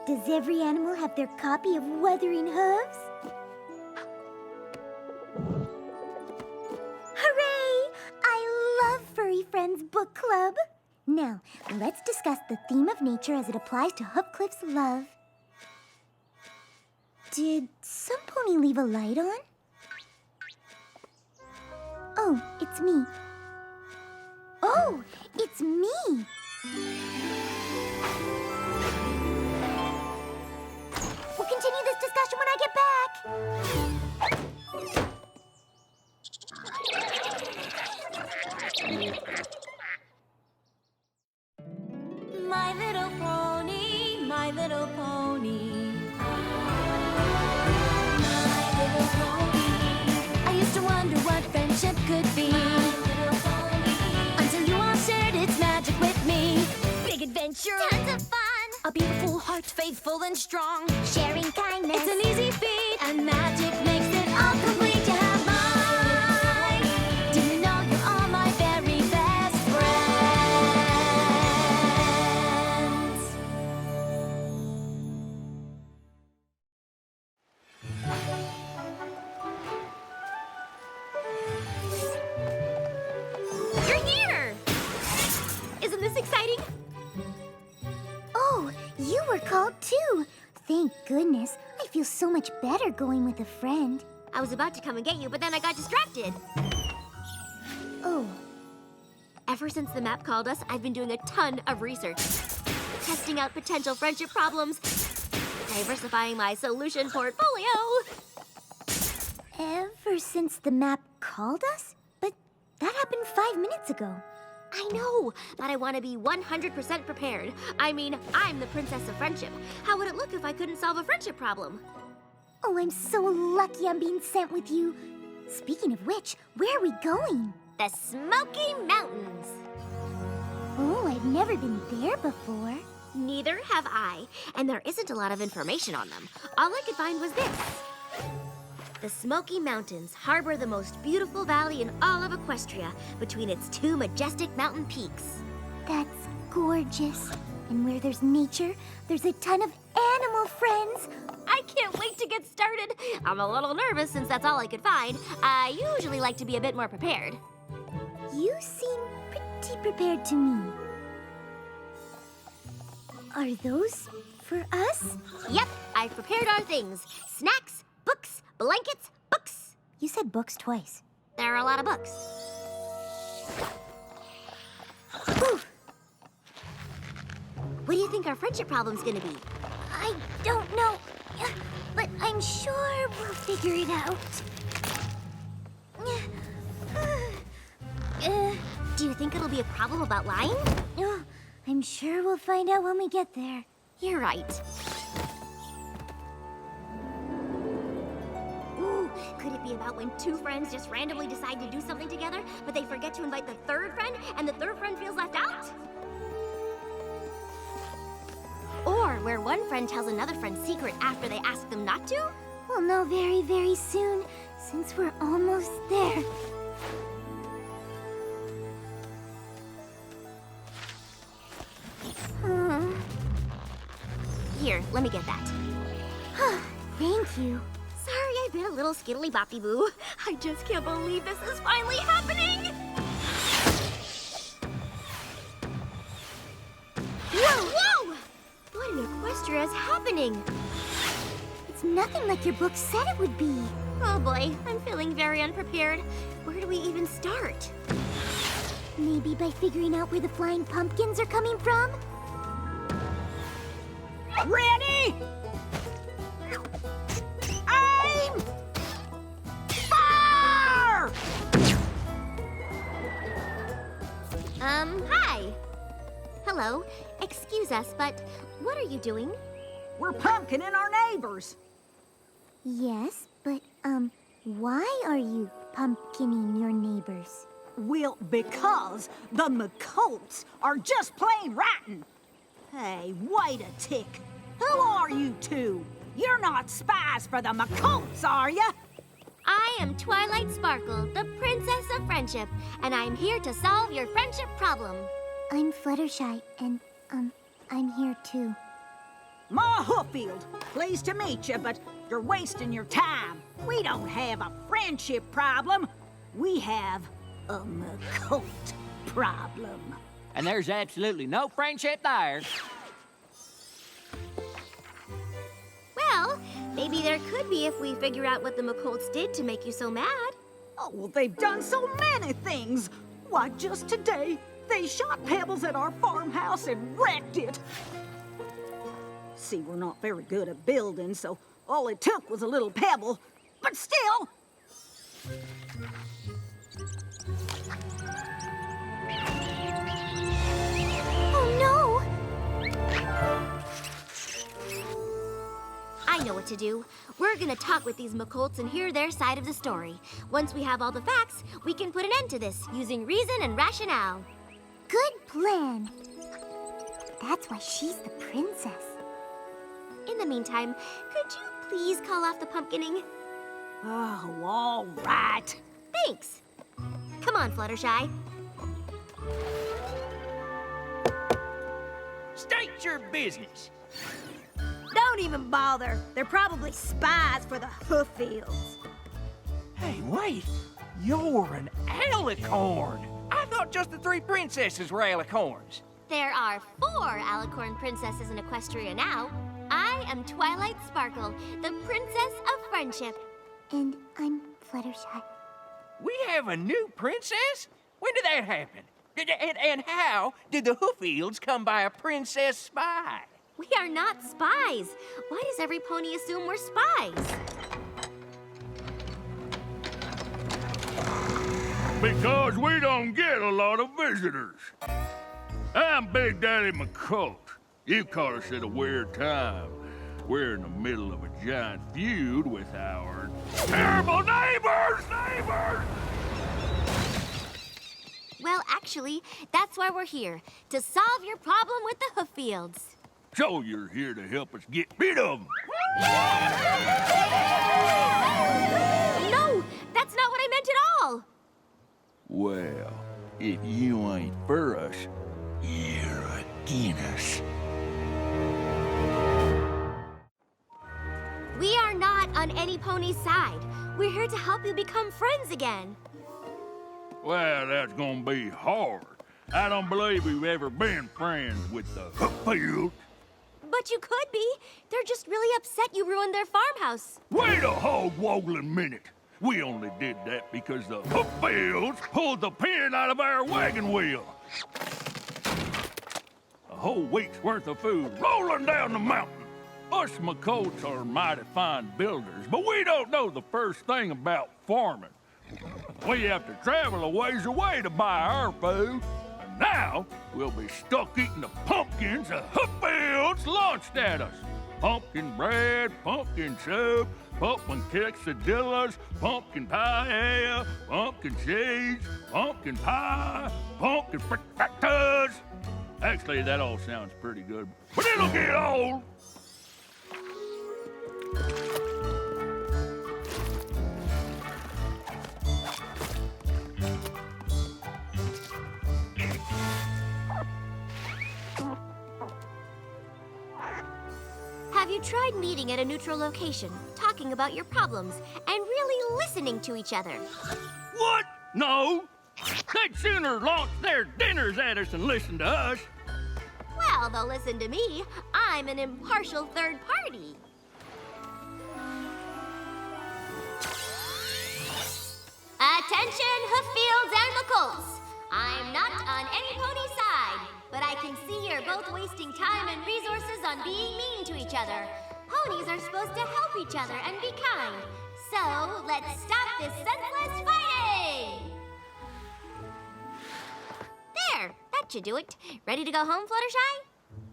Does every animal have their copy of Wuthering Hooves? Hooray! I love Furry Friends Book Club. Now, let's discuss the theme of nature as it applies to Hoofcliff's love. Did some pony leave a light on? Oh, it's me. Oh, it's me! We'll continue this discussion when I get back. My little pony, my little pony. My little pony. I used to wonder what friendship could be. My little pony. Until you all shared its magic with me. Big adventure. Tons of fun. A beautiful heart, faithful and strong. Sharing kindness. It's an easy feat, and magic makes it all complete. You have mine. Do you know you're all my very best friends? You're here! Isn't this exciting? Oh, you were called too. Thank goodness. I feel so much better going with a friend. I was about to come and get you, but then I got distracted. Oh, Ever since the map called us, I've been doing a ton of research. Testing out potential friendship problems, diversifying my solution portfolio. ever since the map called us? But that happened 5 minutes ago. I know, but I want to be 100% prepared. I mean, I'm the Princess of Friendship. How would it look if I couldn't solve a friendship problem? Oh, I'm so lucky I'm being sent with you. Speaking of which, where are we going? The Smoky Mountains. Oh, I've never been there before. Neither have I, and there isn't a lot of information on them. All I could find was this. The Smoky Mountains harbor the most beautiful valley in all of Equestria between its two majestic mountain peaks. That's gorgeous. And where there's nature, there's a ton of animal friends. I can't wait to get started. I'm a little nervous since that's all I could find. I usually like to be a bit more prepared. You seem pretty prepared to me. Are those for us? Yep, I've prepared our things. Snacks, books, blankets, books. You said books twice. There are a lot of books. Ooh, What do you think our friendship problem's gonna be? I don't know, but I'm sure we'll figure it out. Do you think it'll be a problem about lying? I'm sure we'll find out when we get there. You're right. Ooh, could it be about when two friends just randomly decide to do something together, but they forget to invite the third friend, and the third friend feels left out? Or where one friend tells another friend's secret after they ask them not to? We'll know very, very soon, since we're almost there. Here, let me get that. Thank you. Sorry, I've been a little skiddly-boppy-boo. I just can't believe this is finally happening! Whoa, whoa! What in Equestria is happening? It's nothing like your book said it would be. Oh boy, I'm feeling very unprepared. Where do we even start? Maybe by figuring out where the flying pumpkins are coming from? Ready? Aim! Fire! Hi. Hello. Excuse us, but what are you doing? We're pumpkining our neighbors. Yes, but, why are you pumpkining your neighbors? Well, because the McColts are just plain rotten. Hey, wait a tick. Who are you two? You're not spies for the McColts, are ya? I am Twilight Sparkle, the Princess of Friendship, and I'm here to solve your friendship problem. I'm Fluttershy, and, I'm here too. Ma Hooffield, pleased to meet you, but you're wasting your time. We don't have a friendship problem. We have a McColt problem. And there's absolutely no friendship there. Well, maybe there could be if we figure out what the McColts did to make you so mad. Oh, well, they've done so many things. Why, just today, they shot pebbles at our farmhouse and wrecked it. See, we're not very good at building, so all it took was a little pebble. But still... Oh no! I know what to do. We're gonna talk with these McColts and hear their side of the story. Once we have all the facts, we can put an end to this using reason and rationale. Good plan. That's why she's the princess. In the meantime, could you please call off the pumpkining? Oh, all right. Thanks. Come on, Fluttershy. State your business. Don't even bother. They're probably spies for the Hooffields. Hey, wait. You're an alicorn. I thought just the 3 princesses were alicorns. There are 4 alicorn princesses in Equestria now. I am Twilight Sparkle, the Princess of Friendship. And I'm Fluttershy. We have a new princess? When did that happen? And how did the Hooffields come by a princess spy? We are not spies. Why does every pony assume we're spies? Because we don't get a lot of visitors. I'm Big Daddy McColt. You caught us at a weird time. We're in the middle of a giant feud with our terrible neighbors! Well, actually, that's why we're here, to solve your problem with the Hooffields. So you're here to help us get rid of them. No, that's not what I meant at all. Well, if you ain't for us, you're against us. We are not on any pony's side. We're here to help you become friends again. Well, that's gonna be hard. I don't believe we've ever been friends with the Hooffields. But you could be. They're just really upset you ruined their farmhouse. Wait a hog-woggling minute. We only did that because the Hooffields pulled the pin out of our wagon wheel. A whole week's worth of food rolling down the mountain. Us McColts are mighty fine builders, but we don't know the first thing about farming. We have to travel a ways away to buy our food. And now, we'll be stuck eating the pumpkins the Hooffields launched at us. Pumpkin bread, pumpkin soup, pumpkin quesadillas, pumpkin pie, pumpkin seeds, pumpkin pie, pumpkin frittatas. Actually, that all sounds pretty good, but it'll get old. Have you tried meeting at a neutral location, talking about your problems, and really listening to each other? What? No. They'd sooner launch their dinners at us than listen to us. Well, they'll listen to me. I'm an impartial third party. Attention, Hooffields and McColts. I'm not on any pony side, but I can see you're both wasting time and resources on being mean to each other. Ponies are supposed to help each other and be kind. So, let's stop this senseless fighting! There, that should do it. Ready to go home, Fluttershy?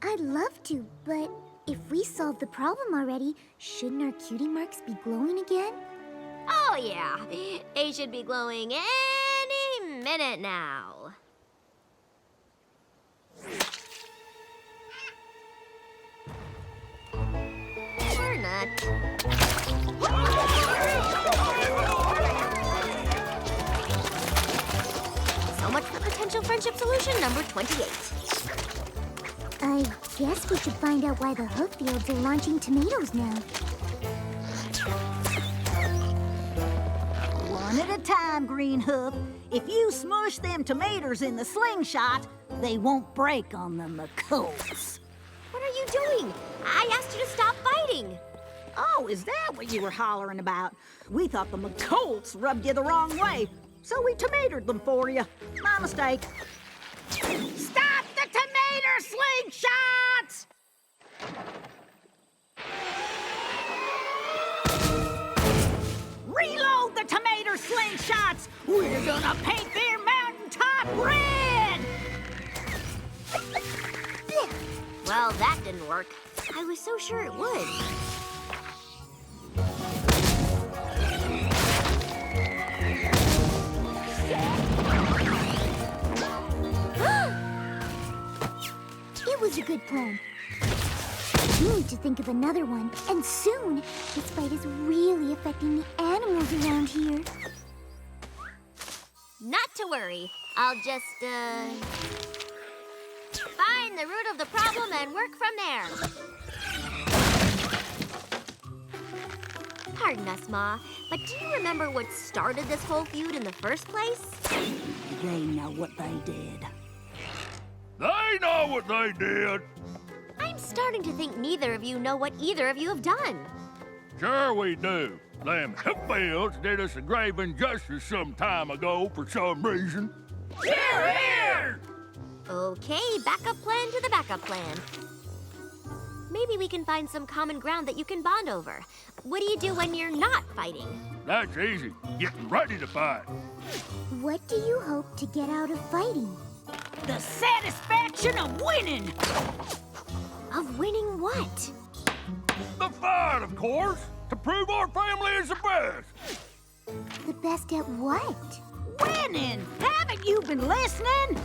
I'd love to, but if we solved the problem already, shouldn't our cutie marks be glowing again? Oh, yeah. They should be glowing any minute now. Or not. So much for potential friendship solution number 28. I guess we should find out why the Hooffields are launching tomatoes now. One at a time, Green Hoof. If you smush them tomatoes in the slingshot, they won't break on the McColts. What are you doing? I asked you to stop fighting. Oh, is that what you were hollering about? We thought the McColts rubbed you the wrong way, so we tomatoed them for you. My mistake. Stop the tomato slingshots! Reload the tomato slingshots! We're gonna paint their mountaintop red! Well, that didn't work. I was so sure it would. It was a good plan. We need to think of another one, and soon. This fight is really affecting the animals around here. Not to worry. I'll just, find the root of the problem and work from there. Pardon us, Ma, but do you remember what started this whole feud in the first place? They know what they did. They know what they did. I'm starting to think neither of you know what either of you have done. Sure we do. Them Hooffields did us a grave injustice some time ago for some reason. Here, here! Okay, backup plan to the backup plan. Maybe we can find some common ground that you can bond over. What do you do when you're not fighting? That's easy. Getting ready to fight. What do you hope to get out of fighting? The satisfaction of winning! Of winning what? The fight, of course, to prove our family is the best. The best at what? Winning! Haven't you been listening?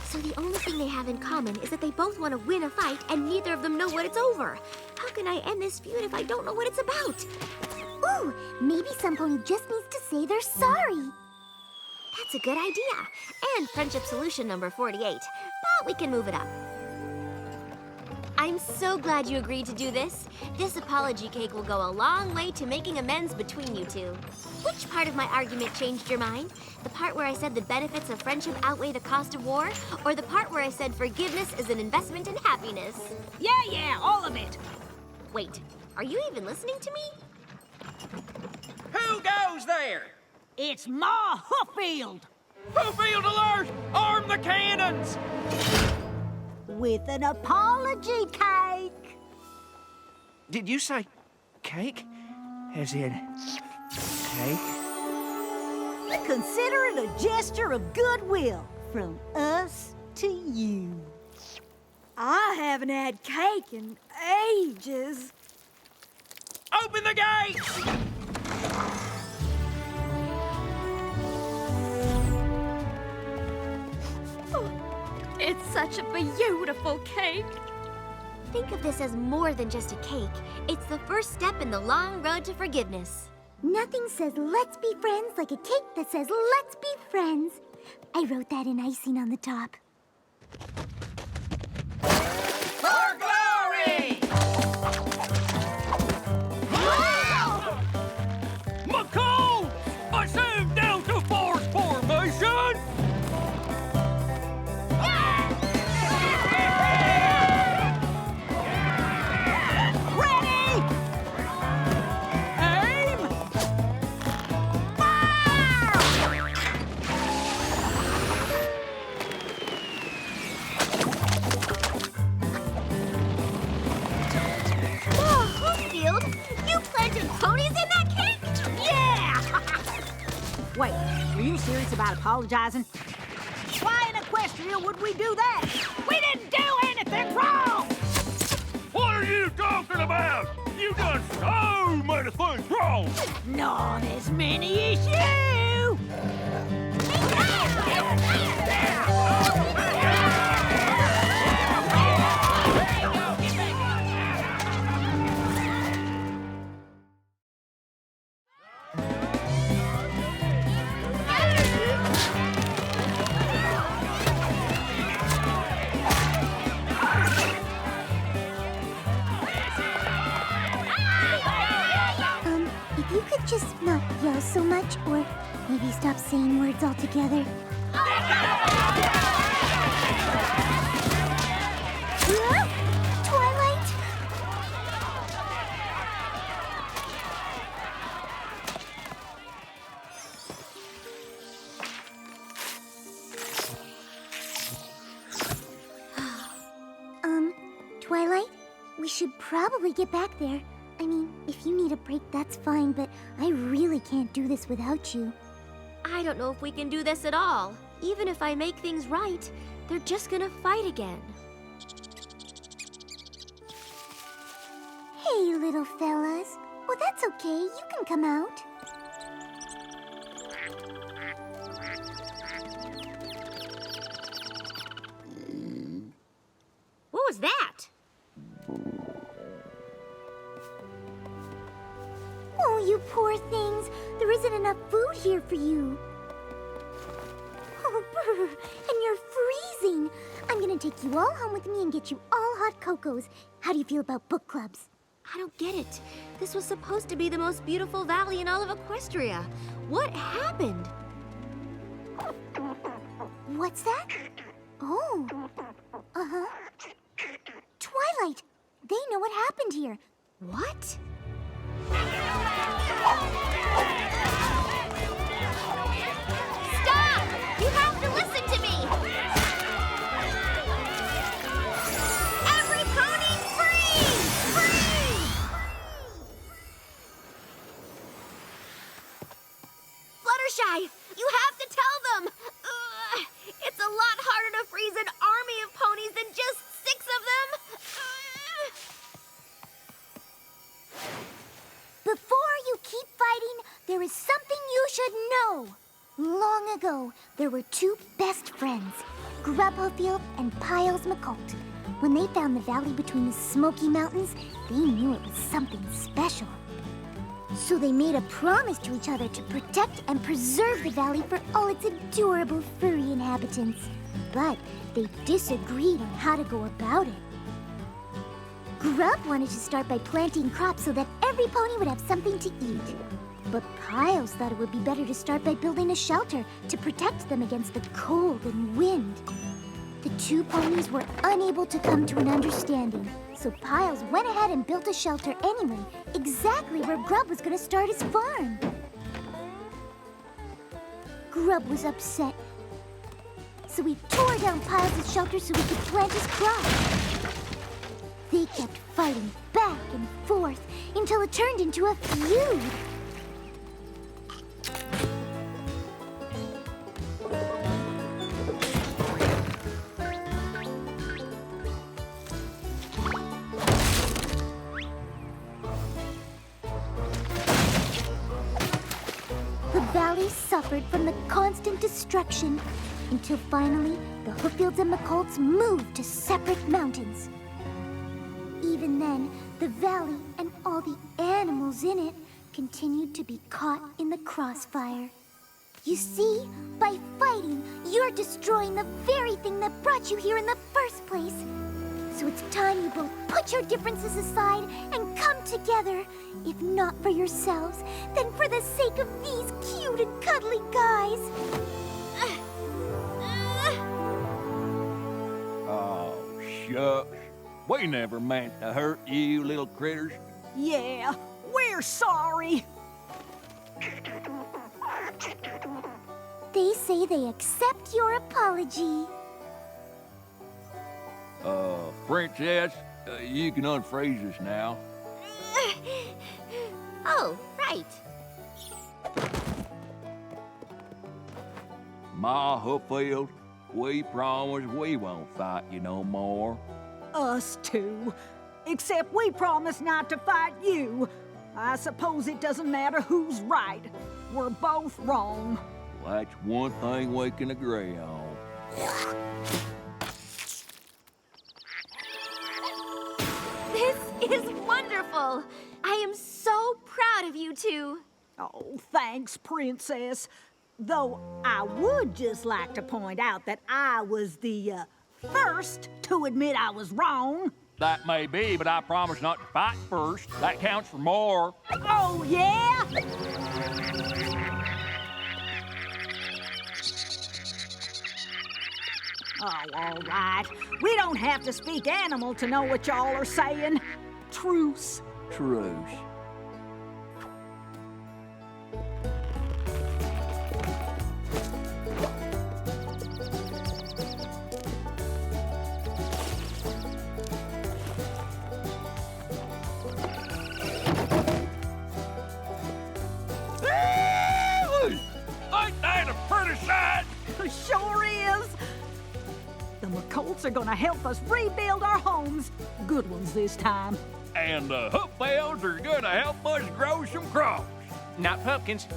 So the only thing they have in common is that they both want to win a fight and neither of them know what it's over. How can I end this feud if I don't know what it's about? Ooh, maybe some pony just needs to say they're sorry. That's a good idea. And friendship solution number 48. But we can move it up. I'm so glad you agreed to do this. This apology cake will go a long way to making amends between you two. Which part of my argument changed your mind? The part where I said the benefits of friendship outweigh the cost of war? Or the part where I said forgiveness is an investment in happiness? Yeah, all of it. Wait, are you even listening to me? Who goes there? It's Ma Hooffield Hooffield alert! Arm the cannons! with an apology cake. Did you say cake? As in cake? Consider it a gesture of goodwill from us to you. I haven't had cake in ages. Open the gates! It's such a beautiful cake. Think of this as more than just a cake. It's the first step in the long road to forgiveness. Nothing says let's be friends like a cake that says let's be friends. I wrote that in icing on the top. For glory! McColts! Assume down to force formation! Ready? Aim! Fire! Oh, Hooffield, you planted ponies in that cake? Yeah! Wait, are you serious about apologizing? Why in Equestria would we do that? We didn't do anything wrong! What are you talking about? You done so many things wrong! Not as many as you! pause so much, or maybe stop saying words altogether. Twilight? Twilight? We should probably get back there. I mean, if you need a break, that's fine, but I really can't do this without you. I don't know if we can do this at all. Even if I make things right, they're just gonna fight again. Hey, little fellas. Well, that's okay. You can come out. What was that? Oh, you poor things. There isn't enough food here for you. Oh, brr, and you're freezing. I'm gonna take you all home with me and get you all hot cocos. How do you feel about book clubs? I don't get it. This was supposed to be the most beautiful valley in all of Equestria. What happened? What's that? Oh. Uh-huh. Twilight, they know what happened here. What? Stop! You have to listen to me! Every pony freeze! Freeze! Fluttershy, you have to tell them! Ugh, it's a lot harder to freeze an army of ponies than just 6 of them! Before you keep fighting, there is something you should know. Long ago, there were 2 best friends, Grub Hooffield and Piles McColt. When they found the valley between the Smoky Mountains, they knew it was something special. So they made a promise to each other to protect and preserve the valley for all its adorable furry inhabitants. But they disagreed on how to go about it. Grub wanted to start by planting crops so that every pony would have something to eat. But Piles thought it would be better to start by building a shelter to protect them against the cold and wind. The 2 ponies were unable to come to an understanding, so Piles went ahead and built a shelter anyway, exactly where Grub was going to start his farm. Grub was upset, so he tore down Piles' shelter so he could plant his crops. They kept fighting back and forth until it turned into a feud. The valley suffered from the constant destruction until finally the Hooffields and McColts moved to separate mountains. Even then, the valley and all the animals in it continued to be caught in the crossfire. You see, by fighting, you're destroying the very thing that brought you here in the first place. So it's time you both put your differences aside and come together. If not for yourselves, then for the sake of these cute and cuddly guys. Oh, shucks. We never meant to hurt you, little critters. Yeah, we're sorry. They say they accept your apology. Princess, you can unfreeze us now. Oh, right. Ma Hooffield, we promise we won't fight you no more. Us too. Except we promise not to fight you. I suppose it doesn't matter who's right. We're both wrong. Well, that's one thing we can agree on. This is wonderful. I am so proud of you 2. Oh, thanks, Princess. Though I would just like to point out that I was the first to admit I was wrong. That may be, but I promise not to fight first. That counts for more. Oh, yeah? Oh, all right. We don't have to speak animal to know what y'all are saying. Truce. Truce. Ain't that a pretty sight? Sure is. The McColts are gonna help us rebuild our homes. Good ones this time. And the Hooffields are gonna help us grow some crops. Not pumpkins.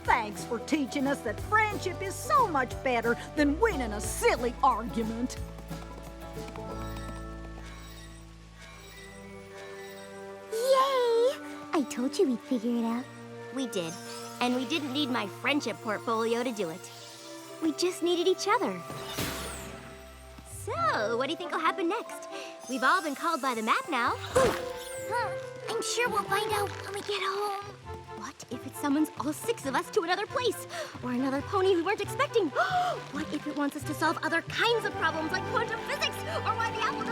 Thanks for teaching us that friendship is so much better than winning a silly argument. Yay! I told you we'd figure it out. We did. And we didn't need my friendship portfolio to do it. We just needed each other. So, what do you think will happen next? We've all been called by the map now. I'm sure we'll find out when we get home. What if it summons all 6 of us to another place? Or another pony we weren't expecting? What if it wants us to solve other kinds of problems like quantum physics? Or why the apple